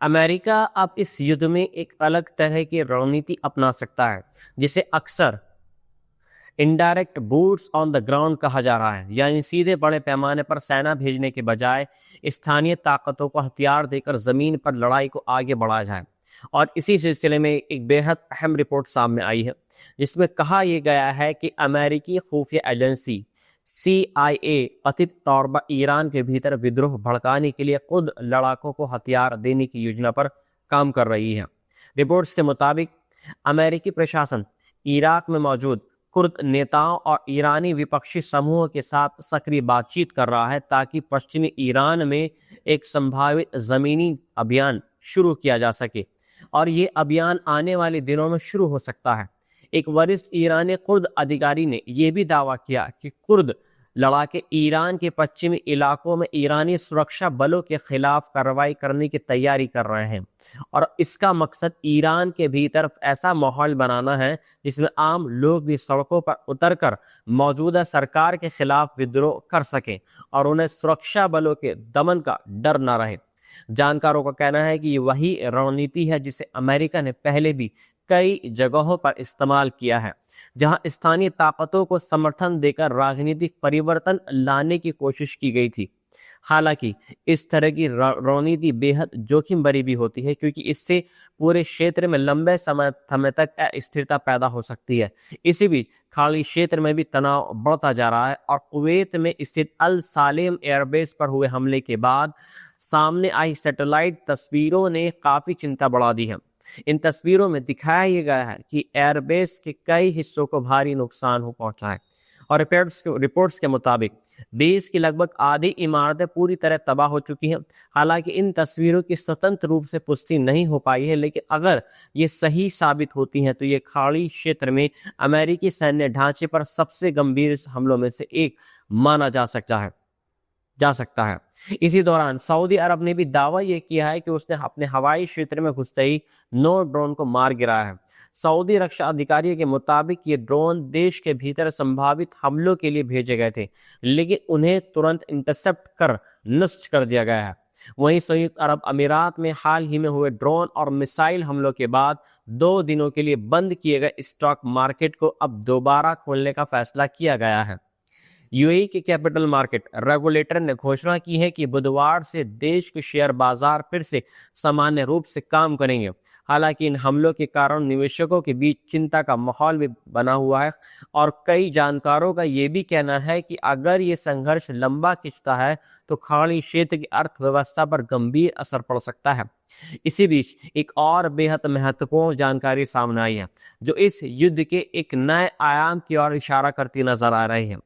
America अब इस युद्ध में एक अलग तरह की रणनीति अपना सकता है, जिसे अक्सर indirect boots on the ground कहा जा रहा है, यानी सीधे बड़े पैमाने पर सेना भेजने के बजाय स्थानीय ताकतों को हथियार देकर जमीन पर लड़ाई को आगे बढ़ाया जाए। और इसी सिलसिले में एक बेहद अहम रिपोर्ट सामने आई है, जिसमें कहा यह गया है कि अमेरिकी खुफिया एजेंसी CIA कथित तौर पर ईरान के भीतर विद्रोह भड़काने के लिए खुद लड़ाकों को हथियार देने की योजना पर काम कर रही है। रिपोर्ट्स के मुताबिक अमेरिकी प्रशासन इराक में मौजूद कुर्द नेताओं और ईरानी विपक्षी समूहों के साथ सक्रिय बातचीत कर रहा है, ताकि पश्चिमी ईरान में एक संभावित जमीनी अभियान शुरू किया जा सके। और ये अभियान आने वाले दिनों में शुरू हो सकता है। एक वरिष्ठ ईरानी कुर्द अधिकारी ने यह भी दावा किया कि कुर्द लड़ाके ईरान के पश्चिमी इलाकों में ईरानी सुरक्षा बलों के खिलाफ कार्रवाई करने की तैयारी कर रहे हैं, और इसका मकसद ईरान के भीतर ऐसा माहौल बनाना है जिसमें आम लोग भी सड़कों पर उतरकर मौजूदा सरकार के खिलाफ विद्रोह कर सकें और उन्हें सुरक्षा बलों के दमन का डर न रहे। जानकारों का कहना है कि ये वही रणनीति है जिसे अमेरिका ने पहले भी कई जगहों पर इस्तेमाल किया है, जहां स्थानीय ताकतों को समर्थन देकर राजनीतिक परिवर्तन लाने की कोशिश की गई थी। हालांकि इस तरह की रणनीति बेहद जोखिम भरी भी होती है, क्योंकि इससे पूरे क्षेत्र में लंबे समय तक अस्थिरता पैदा हो सकती है। इसी बीच खाड़ी क्षेत्र में भी तनाव बढ़ता जा रहा है, और कुवैत में स्थित अल सालेम एयरबेस पर हुए हमले के बाद सामने आई सैटेलाइट तस्वीरों ने काफी चिंता बढ़ा दी है। इन तस्वीरों में दिखाया गया है कि एयरबेस के कई हिस्सों को भारी नुकसान हो पहुंचा है, और रिपोर्ट्स के मुताबिक बेस की लगभग आधी इमारतें पूरी तरह तबाह हो चुकी हैं। हालांकि इन तस्वीरों की स्वतंत्र रूप से पुष्टि नहीं हो पाई है, लेकिन अगर ये सही साबित होती हैं तो ये खाड़ी क्षेत्र में अमेरिकी सैन्य ढांचे पर सबसे गंभीर हमलों में से एक माना जा सकता है। इसी दौरान सऊदी अरब ने भी दावा यह किया है कि उसने अपने हवाई क्षेत्र में घुसते ही 9 ड्रोन को मार गिराया है। सऊदी रक्षा अधिकारियों के मुताबिक ये ड्रोन देश के भीतर संभावित हमलों के लिए भेजे गए थे, लेकिन उन्हें तुरंत इंटरसेप्ट कर नष्ट कर दिया गया है। वहीं संयुक्त अरब अमीरात में हाल ही में हुए ड्रोन और मिसाइल हमलों के बाद 2 दिनों के लिए बंद किए गए स्टॉक मार्केट को अब दोबारा खोलने का फैसला किया गया है। यूएई के कैपिटल मार्केट रेगुलेटर ने घोषणा की है कि बुधवार से देश के शेयर बाजार फिर से सामान्य रूप से काम करेंगे। हालांकि इन हमलों के कारण निवेशकों के बीच चिंता का माहौल भी बना हुआ है, और कई जानकारों का ये भी कहना है कि अगर ये संघर्ष लंबा खिंचता है तो खाड़ी क्षेत्र की अर्थव्यवस्था पर गंभीर असर पड़ सकता है। इसी बीच एक और बेहद महत्वपूर्ण जानकारी सामने आई है, जो इस युद्ध के एक नए आयाम की ओर इशारा करती नजर आ रही है।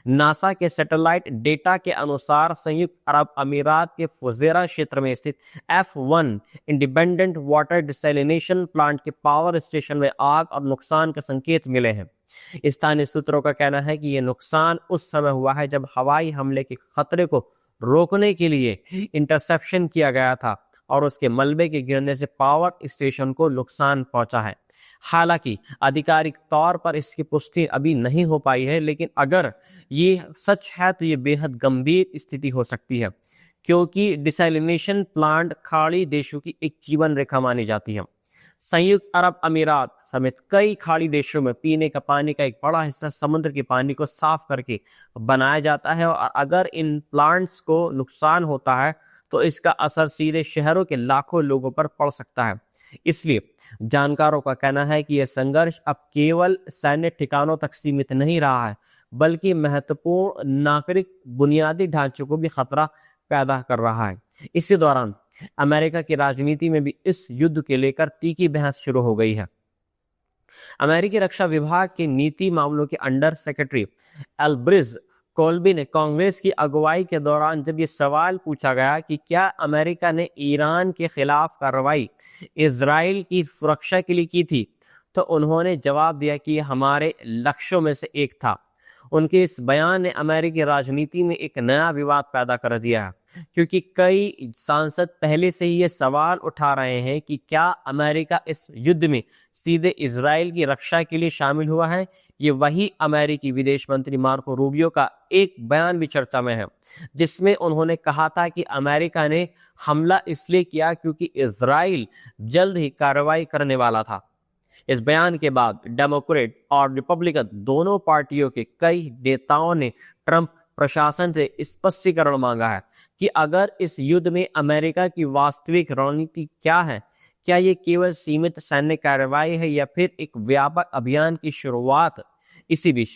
नासा के सैटेलाइट डेटा के अनुसार संयुक्त अरब अमीरात के फुजेरा क्षेत्र में स्थित F1 independent water desalination plant के पावर स्टेशन में आग और नुकसान के संकेत मिले हैं। स्थानीय सूत्रों का कहना है कि यह नुकसान उस समय हुआ है जब हवाई हमले के खतरे को रोकने के लिए इंटरसेप्शन किया गया था, और उसके मलबे के गिरने से पावर स्टेशन को नुकसान पहुंचा है। हालांकि आधिकारिक तौर पर इसकी पुष्टि अभी नहीं हो पाई है, लेकिन अगर ये सच है तो ये बेहद गंभीर स्थिति हो सकती है, क्योंकि डिसैलिनेशन प्लांट खाड़ी देशों की एक जीवन रेखा मानी जाती है। संयुक्त अरब अमीरात समेत कई खाड़ी देशों में पीने का पानी का एक बड़ा हिस्सा समुद्र के पानी को साफ करके बनाया जाता है, और अगर इन प्लांट्स को नुकसान होता है तो इसका असर सीधे शहरों के लाखों लोगों पर पड़ सकता है। इसलिए जानकारों का कहना है कि यह संघर्ष अब केवल सैन्य ठिकानों तक सीमित नहीं रहा है, बल्कि महत्वपूर्ण नागरिक बुनियादी ढांचों को भी खतरा पैदा कर रहा है। इसी दौरान अमेरिका की राजनीति में भी इस युद्ध के लेकर तीखी बहस शुरू हो गई है। अमेरिकी रक्षा विभाग के नीति मामलों के अंडर सेक्रेटरी एल्ब्रिज कोल्बी ने कांग्रेस की अगुवाई के दौरान जब ये सवाल पूछा गया कि क्या अमेरिका ने ईरान के खिलाफ कार्रवाई इजराइल की सुरक्षा के लिए की थी, तो उन्होंने जवाब दिया कि हमारे लक्ष्यों में से एक था। उनके इस बयान ने अमेरिकी राजनीति में एक नया विवाद पैदा कर दिया है, क्योंकि कई सांसद पहले से ही ये सवाल उठा रहे हैं कि क्या अमेरिका इस युद्ध में सीधे इजराइल की रक्षा के लिए शामिल हुआ है। ये वही अमेरिकी विदेश मंत्री मार्को रूबियो का एक बयान भी चर्चा में है, जिसमें उन्होंने कहा था कि अमेरिका ने हमला इसलिए किया क्योंकि इजराइल जल्द ही कार्रवाई करने वाला था। इस बयान के बाद डेमोक्रेट और रिपब्लिकन दोनों पार्टियों के कई नेताओं ने ट्रंप प्रशासन से स्पष्टीकरण मांगा है कि अगर इस युद्ध में अमेरिका की वास्तविक रणनीति क्या है, क्या ये केवल सीमित सैन्य कार्रवाई है या फिर एक व्यापक अभियान की शुरुआत। इसी बीच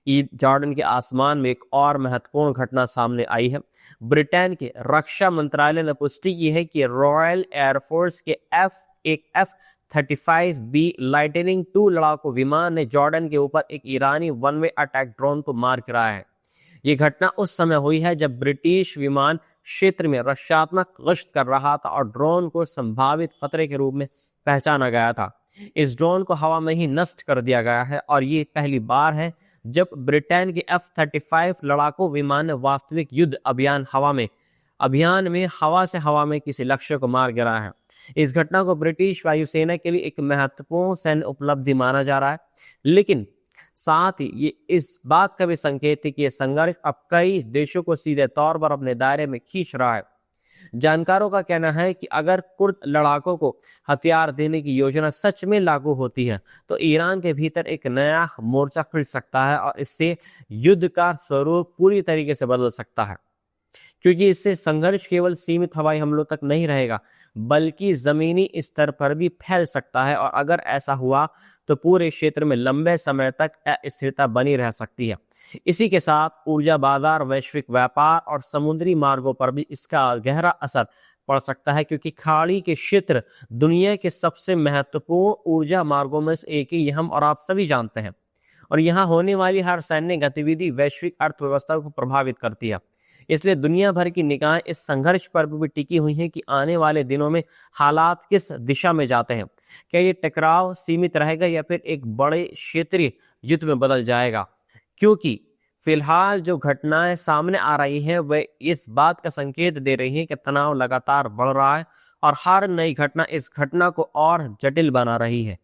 ईद जॉर्डन के आसमान में एक और महत्वपूर्ण घटना सामने आई है। ब्रिटेन के रक्षा मंत्रालय ने पुष्टि की है कि रॉयल एयरफोर्स के F-35B लाइटनिंग II लड़ाकू विमान ने जॉर्डन के ऊपर एक ईरानी वन वे अटैक ड्रोन को मार गिराया है। ये घटना उस समय हुई है जब ब्रिटिश विमान क्षेत्र में रक्षात्मक गश्त कर रहा था और ड्रोन को संभावित खतरे के रूप में पहचाना गया था। इस ड्रोन को हवा में ही नष्ट कर दिया गया है और ये पहली बार है जब ब्रिटेन के F-35 लड़ाकू विमान ने वास्तविक युद्ध अभियान में हवा से हवा में किसी लक्ष्य को मार गिराया है। इस घटना को ब्रिटिश वायुसेना के लिए एक महत्वपूर्ण सैन्य उपलब्धि माना जा रहा है, लेकिन साथ ही ये इस बात का भी संकेत है कि यह संघर्ष अब कई देशों को सीधे तौर पर अपने दायरे में खींच रहा है। जानकारों का कहना है कि अगर कुर्द लड़ाकों को हथियार देने की योजना सच में लागू होती है तो ईरान के भीतर एक नया मोर्चा खुल सकता है और इससे युद्ध का स्वरूप पूरी तरीके से बदल सकता है, क्योंकि इससे संघर्ष केवल सीमित हवाई हमलों तक नहीं रहेगा बल्कि जमीनी स्तर पर भी फैल सकता है। और अगर ऐसा हुआ तो पूरे क्षेत्र में लंबे समय तक अस्थिरता बनी रह सकती है। इसी के साथ ऊर्जा बाजार, वैश्विक व्यापार और समुद्री मार्गों पर भी इसका गहरा असर पड़ सकता है, क्योंकि खाड़ी के क्षेत्र दुनिया के सबसे महत्वपूर्ण ऊर्जा मार्गों में से एक है, ये हम और आप सभी जानते हैं। और यहाँ होने वाली हर सैन्य गतिविधि वैश्विक अर्थव्यवस्था को प्रभावित करती है। इसलिए दुनिया भर की निगाहें इस संघर्ष पर भी टिकी हुई हैं कि आने वाले दिनों में हालात किस दिशा में जाते हैं। क्या ये टकराव सीमित रहेगा या फिर एक बड़े क्षेत्रीय युद्ध में बदल जाएगा। क्योंकि फिलहाल जो घटनाएं सामने आ रही हैं वे इस बात का संकेत दे रही हैं कि तनाव लगातार बढ़ रहा है और हर नई घटना इस घटना को और जटिल बना रही है।